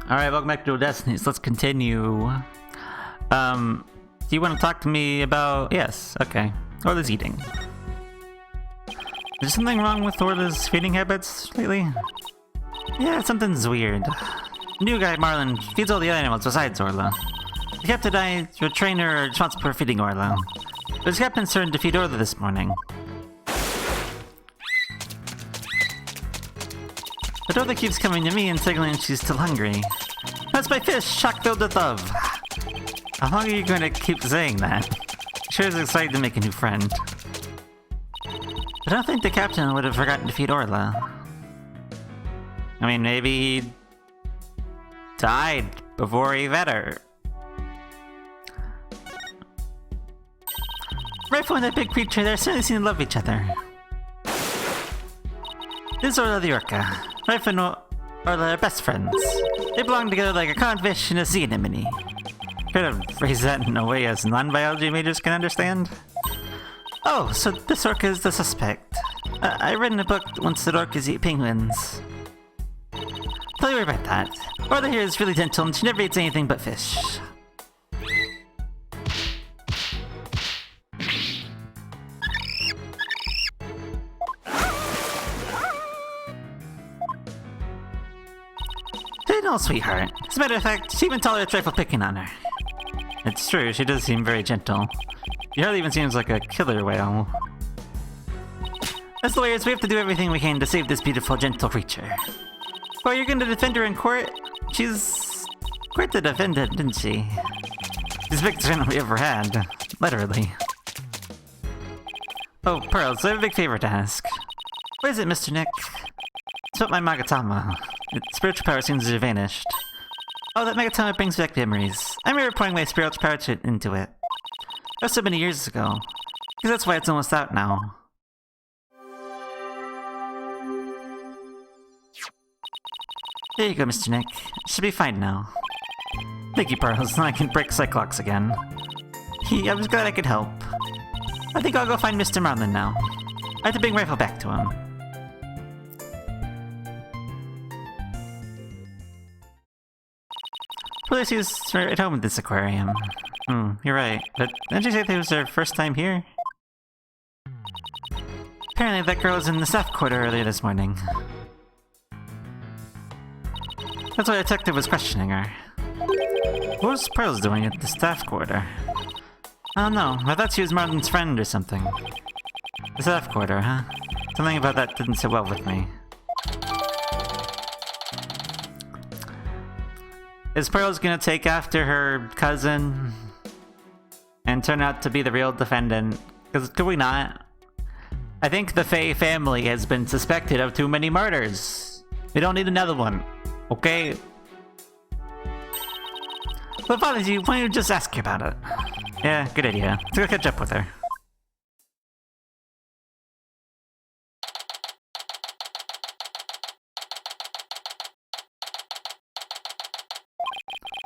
Alright, welcome back to Destinies. Let's continue. Do you want to talk to me about... Yes, okay. Orla's eating. Is something wrong with Orla's feeding habits lately? Yeah, something's weird. New guy Marlin feeds all the other animals besides Orla. The captain and I, your trainer, are responsible for feeding Orla. But his captain's turned to feed Orla this morning. But Orla keeps coming to me and signaling she's still hungry. That's my fish, chock filled with love. How long are you going to keep saying that? Sure is excited to make a new friend. But I don't think the captain would have forgotten to feed Orla. I mean, maybe he died before he fed her. Rifle and that big creature, they certainly seem to love each other. This is Orla the Orca. Rifle and Orla are best friends. They belong together like a codfish and a sea anemone. Could have phrased that in a way as non-biology majors can understand. Oh, so this orca is the suspect. I read in a book once that orcas eat penguins. Don't worry about that. Orla here is really gentle and she never eats anything but fish. No, sweetheart. As a matter of fact, she even tolerates rifle picking on her. It's true, she does seem very gentle. She hardly even seems like a killer whale. As lawyers, we have to do everything we can to save this beautiful, gentle creature. Well, you're going to defend her in court? She's quite the defendant, didn't she? She's the biggest friend we ever had. Literally. Oh, Pearls, I have a big favor to ask. What is it, Mr. Nick? It's about my Magatama. Its spiritual power seems to have vanished. Oh, that Magatama brings back memories. I remember pouring my spiritual power into it. That was so many years ago. Because that's why it's almost out now. There you go, Mr. Nick. It should be fine now. Thank you, Pearls. Now I can break Cyclops again. I was glad I could help. I think I'll go find Mr. Marlin now. I have to bring Rifle back to him. Police right at home at this aquarium. You're right. But didn't you say that it was their first time here? Apparently that girl was in the staff quarter earlier this morning. That's why the detective was questioning her. What was Pearls doing at the staff quarter? I don't know. I thought she was Martin's friend or something. The staff quarter, huh? Something about that didn't sit well with me. Is Pearls gonna take after her cousin and turn out to be the real defendant? Because could we not? I think the Faye family has been suspected of too many murders. We don't need another one, okay? But if it bothers you, why don't you just ask her about it? Yeah, good idea. Let's go catch up with her.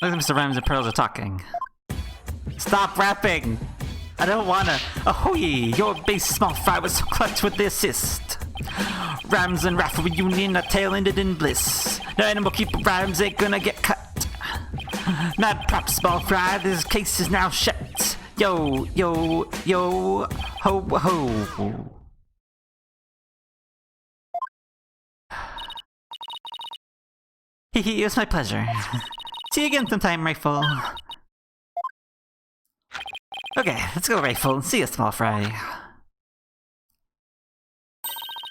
Look at Mr. Rams and Pearls are talking. Stop rapping! I don't wanna. Ahoy! Your base small fry was so clutch with the assist. Rams and Raffle reunion, a tail ended in bliss. No animal keeper rhymes ain't gonna get cut. Mad prop small fry, this case is now shut. Yo, yo, yo, ho, ho. Hehe, it was my pleasure. See you again sometime, Rifle. Okay, let's go, Rifle. See you, small fry.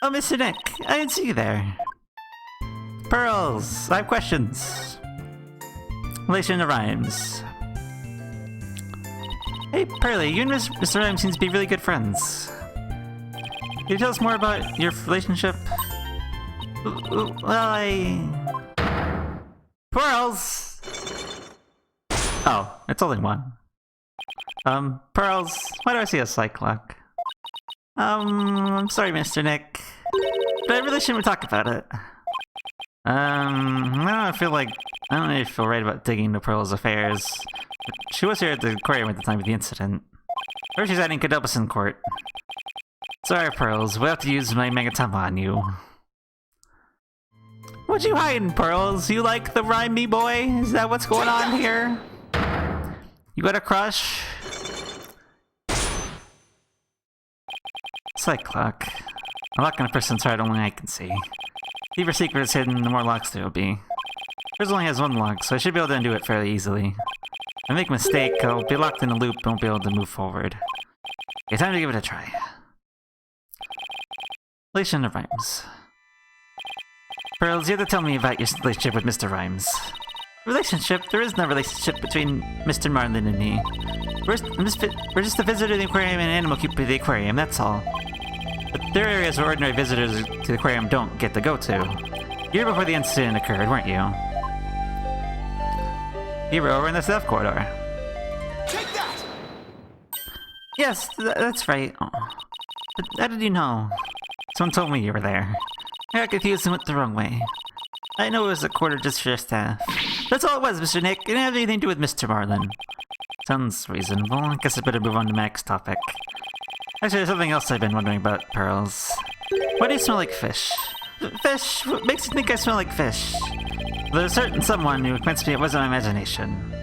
Oh, Mr. Nick, I didn't see you there. Pearls, I have questions. Relation to Rhymes. Hey, Pearly, you and Mr. Rhymes seem to be really good friends. Can you tell us more about your relationship? Well, Pearls! Oh, it's only one. Pearls, why do I see a Cyclops? I'm sorry, Mr. Nick. But I really shouldn't talk about it. I don't really feel right about digging into Pearl's affairs. She was here at the aquarium at the time of the incident. Or she's adding Cadobus in court. Sorry, Pearls, we'll have to use my Magatama on you. What you hiding, Pearls? You like the rhyme boy? Is that what's going on here? You got a crush? Cyclock. A lock in a person's heart only I can see. The deeper secret is hidden, the more locks there will be. Yours only has one lock, so I should be able to undo it fairly easily. If I make a mistake, I'll be locked in a loop and won't be able to move forward. Okay, time to give it a try. Relation to Rhymes. Pearls, you have to tell me about your relationship with Mr. Rhymes. Relationship? There is no relationship between Mr. Marlin and me. We're just a visitor to the aquarium and an animal keeper to the aquarium, that's all. But there are areas where ordinary visitors to the aquarium don't get to go to. You were before the incident occurred, weren't you? You were over in the South Corridor. Take that! Yes, that's right. Oh. But how did you know? Someone told me you were there. I got confused and went the wrong way. I know it was a quarter just for your staff. That's all it was, Mr. Nick. It didn't have anything to do with Mr. Marlin. Sounds reasonable. I guess I better move on to my next topic. Actually, there's something else I've been wondering about, Pearls. Why do you smell like fish? Fish? What makes you think I smell like fish? There's a certain someone who convinced me it wasn't my imagination.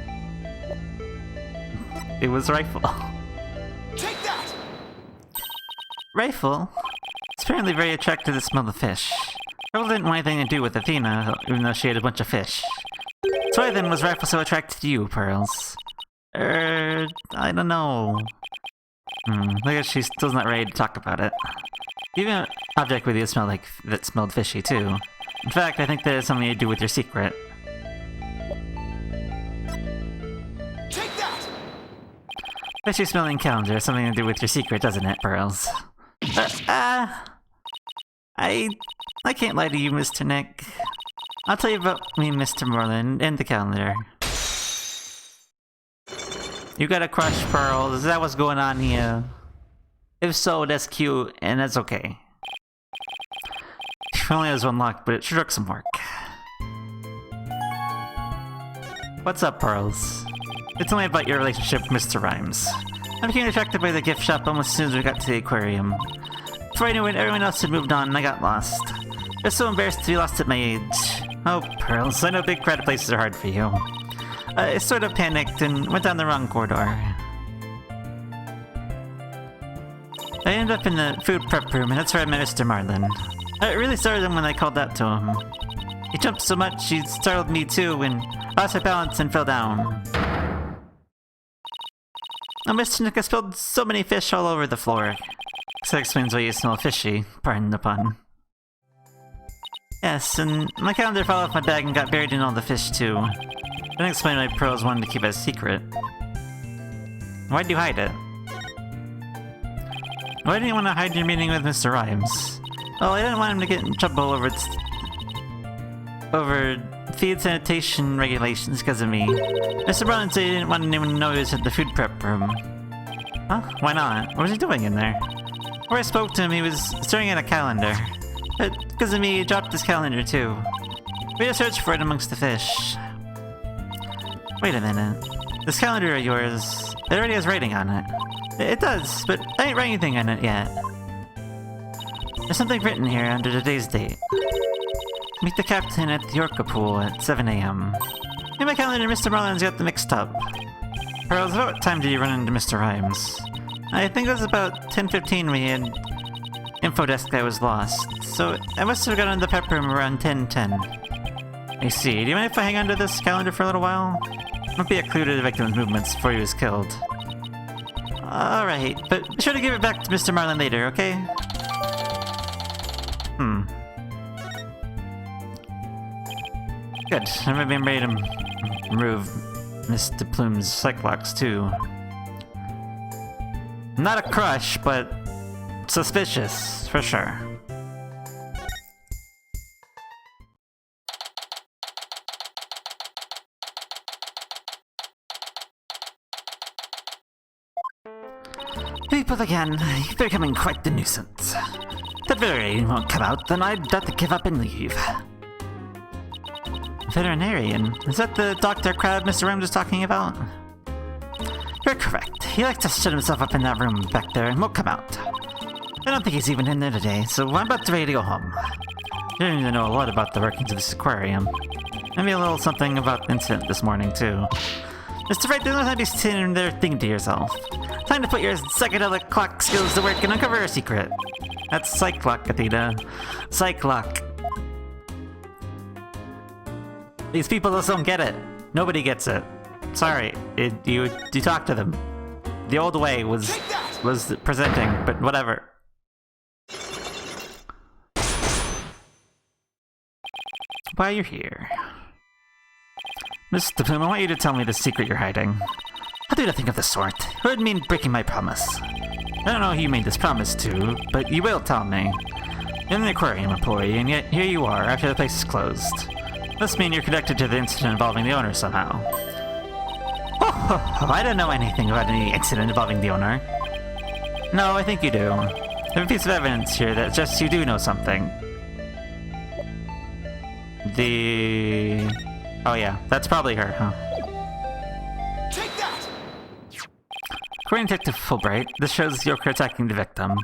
It was Rifle. Take that! Rifle? It's apparently very attracted to the smell of fish. Rifle didn't want anything to do with Athena, even though she had a bunch of fish. So why then was Rifle so attracted to you, Pearls? I don't know. I guess she's still not ready to talk about it. Even an object with you that smelled fishy too. In fact, I think that has something to do with your secret. Take that! Fishy smelling calendar has something to do with your secret, doesn't it, Pearls? I can't lie to you, Mr. Nick. I'll tell you about me, Mr. Marlin, and the calendar. You got a crush, Pearls? Is that what's going on here? If so, that's cute, and that's okay. It only has one lock, but it sure took some work. What's up, Pearls? It's only about your relationship with Mr. Rhymes. I became attracted by the gift shop almost as soon as we got to the aquarium. Before I knew it, everyone else had moved on and I got lost. I was so embarrassed to be lost at my age. Oh, Pearls, I know big crowded places are hard for you. I sort of panicked and went down the wrong corridor. I ended up in the food prep room, and that's where I met Mr. Marlin. It really startled him when I called out to him. He jumped so much, he startled me too, and I lost my balance and fell down. Oh, Mr. Nick, I spilled so many fish all over the floor. So that explains why you smell fishy, pardon the pun. Yes, and my calendar fell off my bag and got buried in all the fish too. That explains why Pearls wanted to keep it a secret. Why'd you hide it? Why didn't you want to hide your meeting with Mr. Rhymes? Well, I didn't want him to get in trouble over feed sanitation regulations because of me. Mr. Marlin said he didn't want anyone to know he was at the food prep room. Huh? Why not? What was he doing in there? Before I spoke to him, he was staring at a calendar. But because of me, he dropped his calendar too. We had to search for it amongst the fish. Wait a minute. This calendar of yours, it already has writing on it. It does, but I ain't writing anything on it yet. There's something written here under today's date. Meet the captain at the Orca pool at 7 AM. In my calendar, Mr. Marlin's got them mixed up. Pearls, about what time did you run into Mr. Rhymes? I think it was about 10:15 when he had info desk I was lost. So I must have gotten into the prep room around 10:10. I see. Do you mind if I hang on to this calendar for a little while? It might be a clue to the victim's movements before he was killed. Alright, but be sure to give it back to Mr. Marlin later, okay? Good. I might be ready to remove Mr. Plume's Cyclops too. Not a crush, but suspicious, for sure. People again, you're becoming quite the nuisance. If the veterinarian won't come out, then I'd have to give up and leave. Veterinarian? Is that the Dr. Crab Mr. Rhymes was talking about? You're correct. He likes to shut himself up in that room back there and won't come out. I don't think he's even in there today, so I'm about ready to go home. You don't even know a lot about the workings of this aquarium. Maybe a little something about the incident this morning, too. Mr. Wright, don't have you sitting there thinking to yourself. Time to put your psychedelic clock skills to work and uncover a secret. That's psych clock, Athena. Psych clock. These people just don't get it. Nobody gets it. Sorry, you talk to them. The old way was presenting, but whatever. Why you're here. Mr. Plume, I want you to tell me the secret you're hiding. I'll do nothing of the sort. It would mean breaking my promise. I don't know who you made this promise to, but you will tell me. You're an aquarium employee, and yet here you are after the place is closed. Must mean you're connected to the incident involving the owner somehow. Oh, I don't know anything about any incident involving the owner. No, I think you do. There's a piece of evidence here that suggests you do know something. Oh yeah, that's probably her, huh? Take that! According to Detective Fulbright, this shows Orca attacking the victim.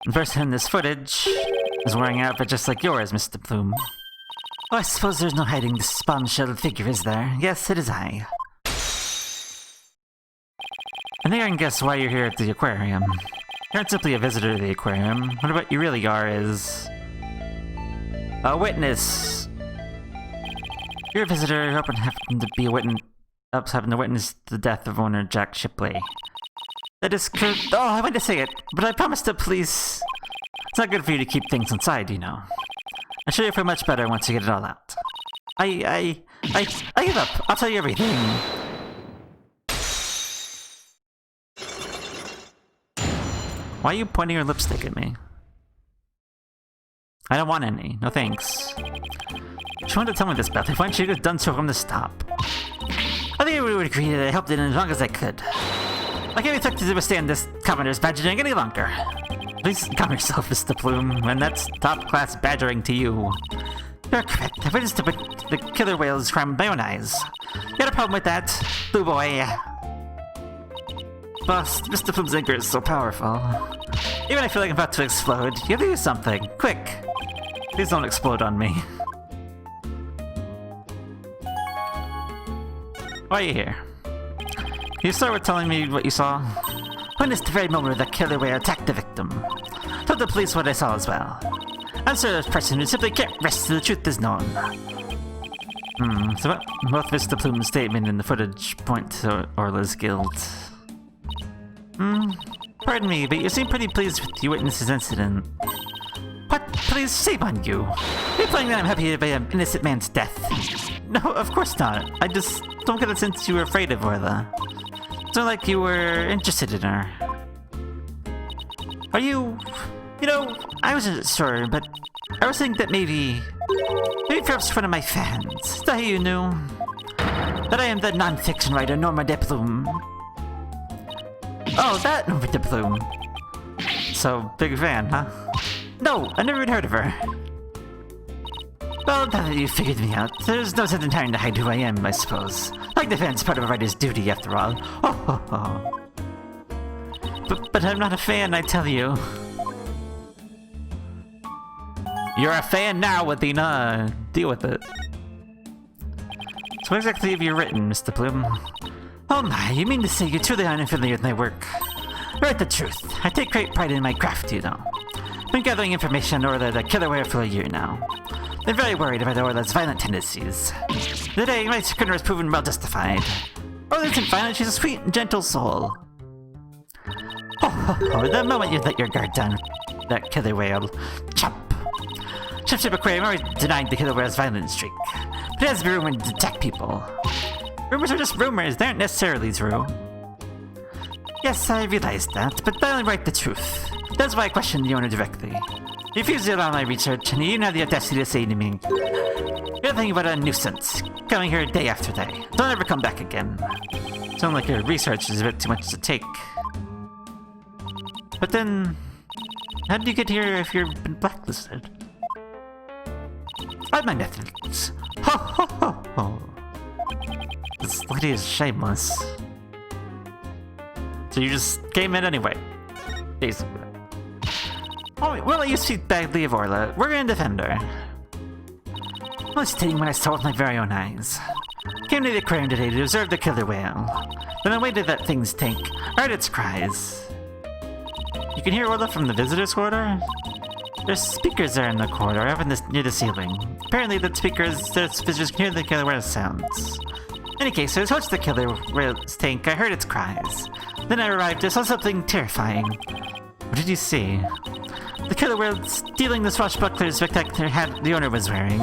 The person in this footage is wearing an outfit just like yours, Mr. Plume. Oh, I suppose there's no hiding this bombshell figure, is there? Yes, it is I. I think I can guess why you're here at the aquarium. You aren't simply a visitor to the aquarium. What you really are is... a witness! You're a visitor who happened to be a witness... happened to witness the death of owner Jack Shipley. That is correct. Oh, I meant to say it, but I promised to please... It's not good for you to keep things inside, you know. I'm sure you'll feel much better once you get it all out. I give up. I'll tell you everything. Why are you pointing your lipstick at me? I don't want any. No thanks. She wanted to tell me this, Beth. If I should have done so from the stop. I think we would agree that I helped it as long as I could. I can't be expected to withstand this commoner's badgering any longer. Please calm yourself, Mr. Plume, and that's top-class badgering to you. You're correct. I witnessed the killer whale's crime with my own eyes. You got a problem with that, Blue Boy? Boss, Mr. Plume's anger is so powerful. Even I feel like I'm about to explode. You have to do something. Quick. Please don't explode on me. Why are you here? Can you start with telling me what you saw? Witnessed the very moment the killer whale attacked the victim. Told the police what I saw as well. Answer this person who simply can't rest till the truth is known. So both Mr. Plume's statement and the footage point to Orla's guilt. Pardon me, but you seem pretty pleased with your witness's incident. What? Please, shame on you. You're playing that I'm happy about an innocent man's death. No, of course not. I just don't get the sense you were afraid of Orla. It's not like you were interested in her. Are you... You know, I wasn't sure, but I was thinking that maybe perhaps one of my fans. Is that how you knew? That I am the non-fiction writer Norma de Plume. Oh, that Norma de Plume. So, big fan, huh? No, I never even heard of her. Well, now that you figured me out, there's no sense in trying to hide who I am, I suppose. Like the fan's part of a writer's duty, after all. But I'm not a fan, I tell you. You're a fan now, Athena. Deal with it. So what exactly have you written, Mr. Plume? Oh my, you mean to say you're truly unfamiliar with my work? Write the truth. I take great pride in my craft, you know. Been gathering information on Orla the killer whale for a year now. Been very worried about Orla's violent tendencies. Today, my secret has proven well justified. Orla isn't violent, she's a sweet and gentle soul. The moment you let your guard down, that killer whale, chop. Ship Aquarium always denied the killer whale's violent streak, but it has been rumored to attack people. Rumors are just rumors, they aren't necessarily true. Yes, I realize that, but I only write the truth. That's why I questioned the owner directly. He refused to allow my research, and he didn't have the audacity to say to me, "You're nothing but a nuisance, coming here day after day. Don't ever come back again." Sounds like your research is a bit too much to take. But then, how did you get here if you've been blacklisted? I have my methods. Ho ho ho ho. This lady is shameless. So you just came in anyway, basically. Oh, we'll let you speak badly of Orla. We're gonna defend her. I was stating what I saw with my very own eyes. Came to the aquarium today to observe the killer whale. Then I waited that thing's tank. I heard its cries. You can hear Orla from the visitors' corridor? There's speakers there in the corridor, up near the ceiling. Apparently the visitors can hear the killer whale's sounds. In any case, I was close to the killer whale's tank. I heard its cries. Then I arrived. I saw something terrifying. What did you see? The killer whale stealing the swashbuckler spectacular hat the owner was wearing.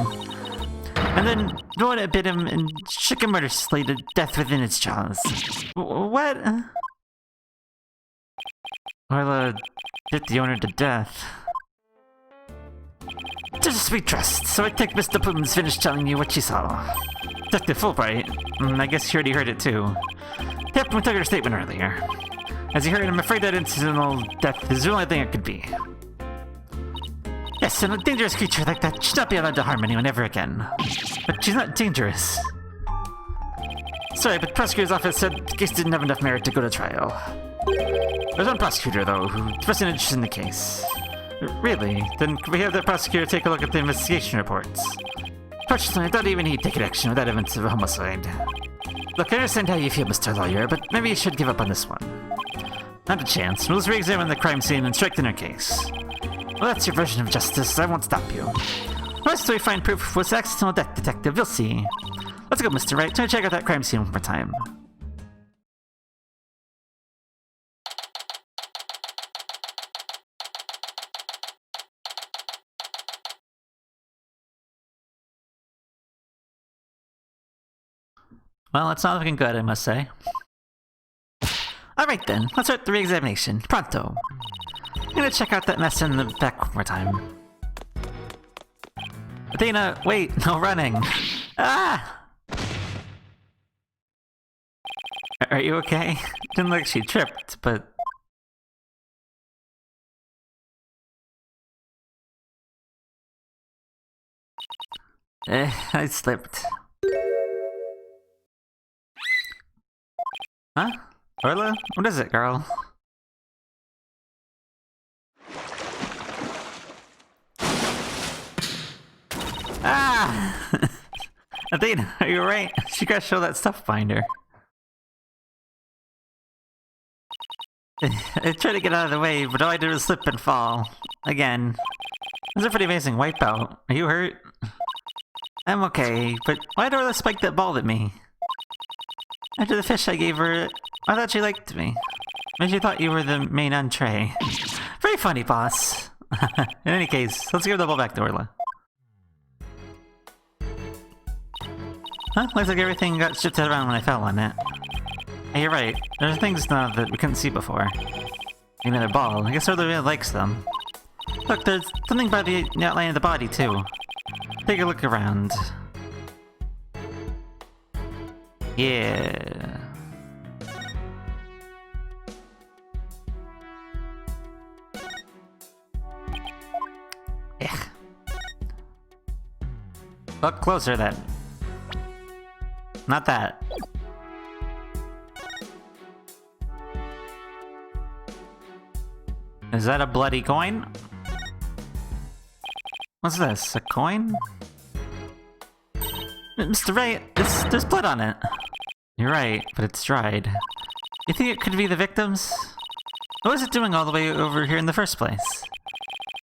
And then Orla bit him and shook him mercilessly to death within its jaws. What? Orla bit the owner to death. Just a sweet trust, so I think Mr. Putin's finished telling you what she saw. Detective Fulbright, I guess you already heard it too. Captain took her statement earlier. As you heard, I'm afraid that incidental death is the only thing it could be. Yes, and a dangerous creature like that should not be allowed to harm anyone ever again. But she's not dangerous. Sorry, but the prosecutor's office said the case didn't have enough merit to go to trial. There's one prosecutor, though, who expressed an interest in the case. Really? Then could we have that prosecutor take a look at the investigation reports? Fortunately, I thought even he'd take action without evidence of a homicide. Look, I understand how you feel, Mr. Lawyer, but maybe you should give up on this one. Not a chance. We'll just re-examine the crime scene and strike in our case. Well, that's your version of justice. I won't stop you. Once we find proof was accidental death, Detective, you'll see. Let's go, Mr. Wright. Try to check out that crime scene one more time. Well, it's not looking good, I must say. Alright then, let's start the re-examination. Pronto. I'm gonna check out that mess in the back one more time. Athena, wait, no running. Ah! Are you okay? Didn't look like she tripped, but... I slipped. Huh? Orla? What is it, girl? Ah! Athena, are you alright? She gotta show that stuff binder. I tried to get out of the way, but all I did was slip and fall. Again. This is a pretty amazing wipeout. Are you hurt? I'm okay, but why'd Orla spike that ball at me? After the fish I gave her, I thought she liked me. Maybe she thought you were the main entree. Very funny, boss. In any case, let's give the ball back to Orla. Huh? Looks like everything got shifted around when I fell on it. Hey, you're right. There are things now that we couldn't see before. Another ball. I guess Orla really likes them. Look, there's something by the outline of the body, too. Take a look around. Yeah. Ugh. Look closer then. Not that. Is that a bloody coin? What's this? A coin? Mr. Wright, there's blood on it. You're right, but it's dried. You think it could be the victims? What was it doing all the way over here in the first place?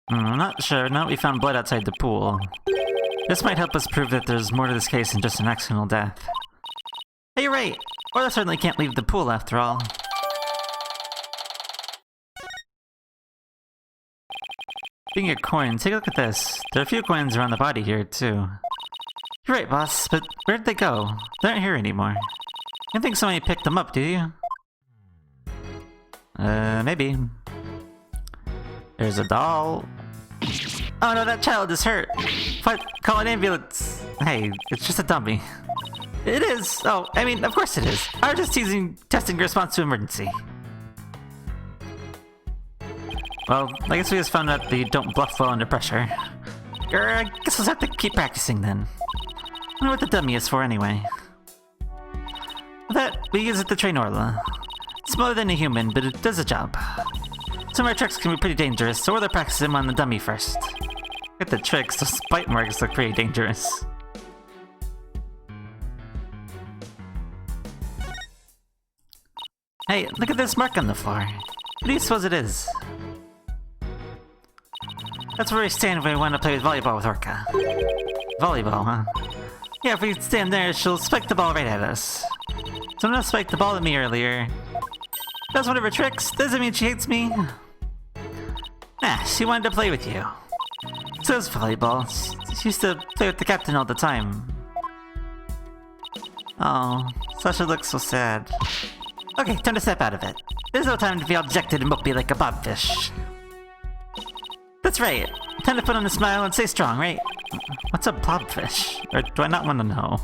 I'm not sure. Now we found blood outside the pool. This might help us prove that there's more to this case than just an accidental death. Hey, you're right! Orla certainly can't leave the pool after all. Speaking of coins, take a look at this. There are a few coins around the body here, too. You're right, boss, but where'd they go? They aren't here anymore. You don't think somebody picked them up, do you? Maybe. There's a doll. Oh no, that child is hurt! What? Call an ambulance! Hey, it's just a dummy. It is! Oh, I mean, of course it is. I was just testing your response to emergency. Well, I guess we just found out that you don't bluff well under pressure. I guess we'll have to keep practicing then. I wonder what the dummy is for anyway. That, we use it to train Orla. It's smaller than a human, but it does a job. Some of our tricks can be pretty dangerous, so we'll practice them on the dummy first. Get the tricks, those bite marks look pretty dangerous. Hey, look at this mark on the floor. What do you suppose it is? That's where we stand when we want to play with volleyball with Orca. Volleyball, huh? Yeah, if we stand there, she'll spike the ball right at us. Someone else spiked the ball at me earlier. That's one of her tricks. Doesn't mean she hates me. Ah, she wanted to play with you. So is volleyball. She used to play with the captain all the time. Oh, Sasha looks so sad. Okay, time to step out of it. There's no time to be all dejected and mopey like a bobfish. That's right. Time to put on a smile and stay strong, right? What's a blobfish? Or do I not want to know?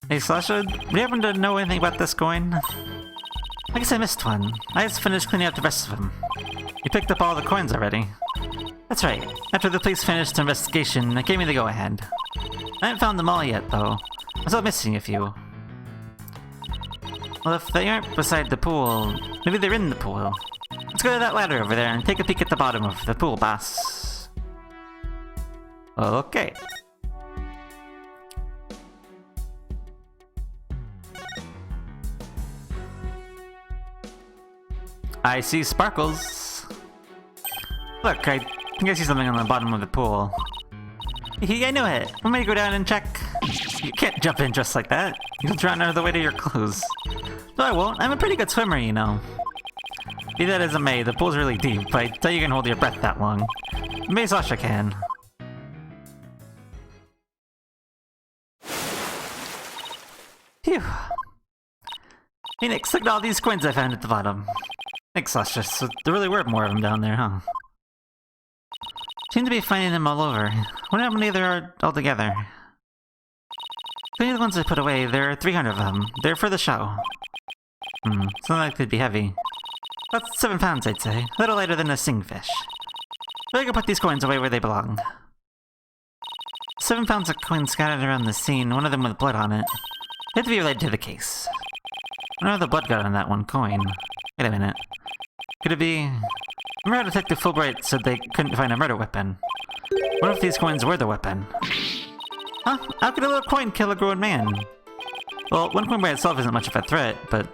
Hey Sasha, do you happen to know anything about this coin? I guess I missed one. I just finished cleaning up the rest of them. You picked up all the coins already. That's right. After the police finished their investigation, they gave me the go-ahead. I haven't found them all yet, though. I'm still missing a few. Well, if they aren't beside the pool, maybe they're in the pool. Let's go to that ladder over there and take a peek at the bottom of the pool, boss. Okay. I see sparkles. Look, I think I see something on the bottom of the pool. I knew it. Want me to go down and check? You can't jump in just like that. You'll drown out of the weight of your clothes. No, I won't. I'm a pretty good swimmer, you know. Be that as it may, the pool's really deep. I tell you can hold your breath that long. Maybe Sasha can. Phew. Phoenix, look at all these coins I found at the bottom. Thanks, Sasha. So there really were more of them down there, huh? Seem to be finding them all over. Wonder how many there are altogether. Including the ones I put away, there are 300 of them. They're for the show. Something like they'd be heavy. About 7 pounds, I'd say. A little lighter than a stingfish. But I can put these coins away where they belong. 7 pounds of coins scattered around the scene, one of them with blood on it. They have to be related to the case. I wonder how the blood got on that one coin. Wait a minute. Could it be... Remember how Detective Fulbright said they couldn't find a murder weapon? What if these coins were the weapon? Huh? How could a little coin kill a grown man? Well, one coin by itself isn't much of a threat, but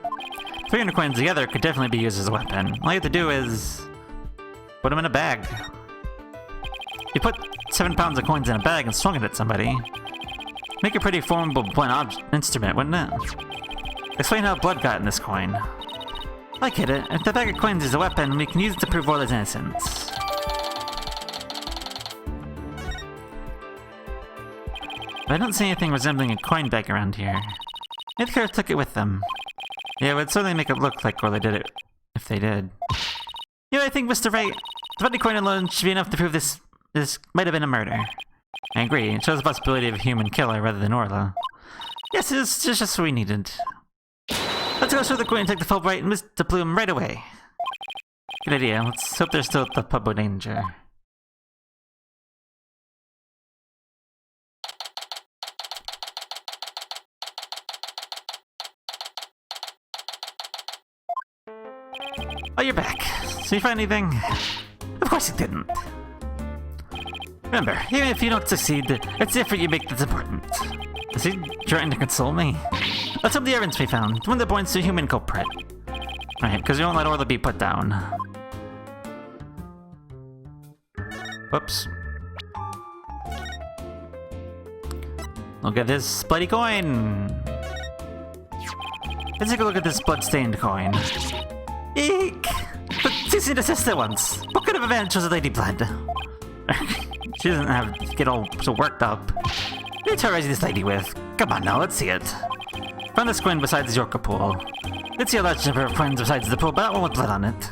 300 coins together could definitely be used as a weapon. All you have to do is... put them in a bag. You put 7 pounds of coins in a bag and swung it at somebody. Make a pretty formidable blunt instrument, wouldn't it? Explain how blood got in this coin. I get it. If the bag of coins is a weapon, we can use it to prove Orla's innocence. But I don't see anything resembling a coin bag around here. Maybe they took it with them. Yeah, it would certainly make it look like Orla did it, if they did. You know, I think, Mr. Wright, the bloody coin alone should be enough to prove this might have been a murder. I agree. It shows the possibility of a human killer rather than Orla. Yes, it's just what we needed. Let's go show the coin and take the Fulbright and Mr. Bloom right away. Good idea. Let's hope they're still at the pub with danger. Oh, you're back. So you find anything? Of course you didn't. Remember, even if you don't succeed, it's the effort you make that's important. Is he trying to console me? Let's hope the evidence we found. One that points to a human culprit. Right, because we won't let Orla be put down. Whoops. Look at this bloody coin! Let's take a look at this blood-stained coin. Eek! But cease and desist at once. What kind of advantage was a lady blood? She doesn't have to get all so worked up. What are you terrorizing this lady with? Come on now, let's see it. Found this coin besides the Orca pool. Let's see a large number of coins besides the pool, but not one with blood on it.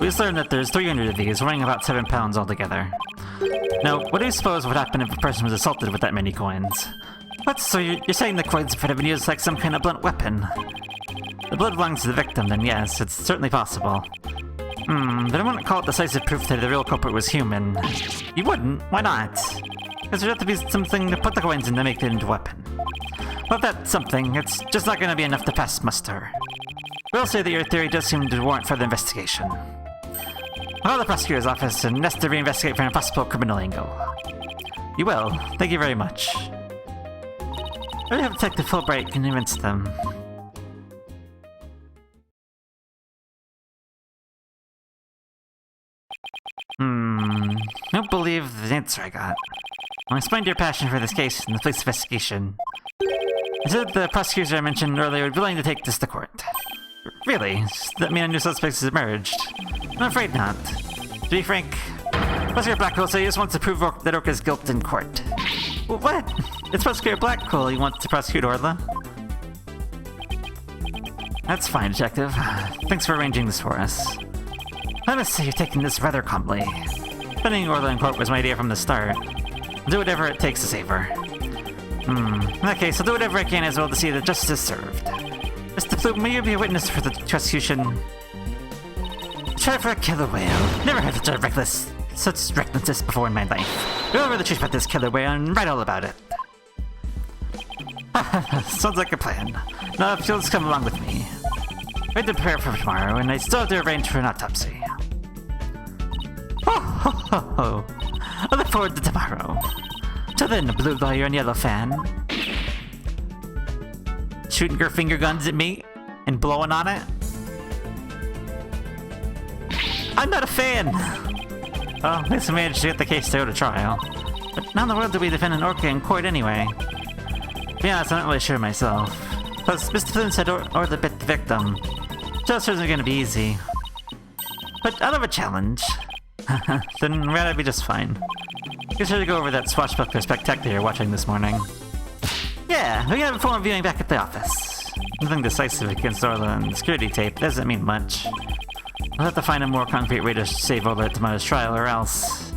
We just learned that there's 300 of these, weighing about 7 pounds altogether. Now, what do you suppose would happen if a person was assaulted with that many coins? What? So you're saying the coins could have been used like some kind of blunt weapon? The blood belongs to the victim, then yes, it's certainly possible. But I wouldn't call it decisive proof that the real culprit was human. You wouldn't? Why not? Because there'd have to be something to put the coins in to make it into a weapon. Well, that's something. It's just not going to be enough to pass muster. We'll say that your theory does seem to warrant further investigation. I'll call the prosecutor's office and ask to reinvestigate from a possible criminal angle. You will. Thank you very much. I really have Detective Fulbright convince them. I don't believe the answer I got. I'll explain your passion for this case in the police investigation. I said the prosecutors I mentioned earlier would be willing to take this to court. Really? Does that mean a new suspect has emerged? I'm afraid not. To be frank, Prosecutor Blackwell said he just wants to prove that Orca's guilt in court. What? It's Prosecutor Blackwell he wants to prosecute Orla? That's fine, Detective. Thanks for arranging this for us. I must say you're taking this rather calmly. Putting Orla in court was my idea from the start. I'll do whatever it takes to save her. In that case, I'll do whatever I can as well to see that justice is served. Mr. Plume, may you be a witness for the prosecution? Try for a killer whale. Never heard such recklessness before in my life. Go over the truth about this killer whale and write all about it. Sounds like a plan. Now, if you'll just come along with me. I have to prepare for tomorrow, and I still have to arrange for an autopsy. I look forward to tomorrow. Till then, blue lawyer and yellow fan. Shooting your finger guns at me and blowing on it? I'm not a fan! Well, at least I managed to get the case to go to trial. But how in the world do we defend an Orca in court anyway? To be honest, I'm not really sure myself. Plus, Mr. Flynn said Orla bit the victim. Just isn't gonna be easy. But I'll have a challenge. Then rather be just fine. Be sure to go over that swashbuckler spectacular you're watching this morning. Yeah, we can have a formal viewing back at the office. Nothing decisive against Orla, and the security tape doesn't mean much. I'll have to find a more concrete way to save Orla at tomorrow's trial, or else...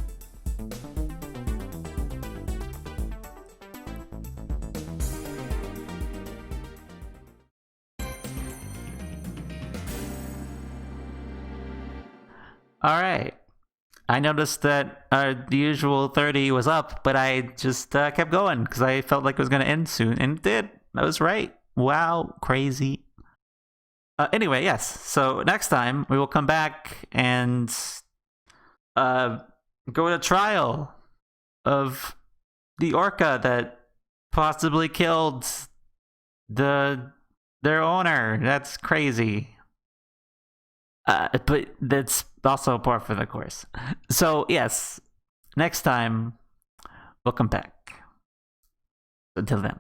Alright. I noticed that the usual 30 was up, but I just kept going because I felt like it was going to end soon, and it did. I was right. Wow, crazy. Anyway, yes. So next time we will come back and go to trial of the Orca that possibly killed their owner. That's crazy. But that's also par for the course. So yes, next time we'll come back. Until then.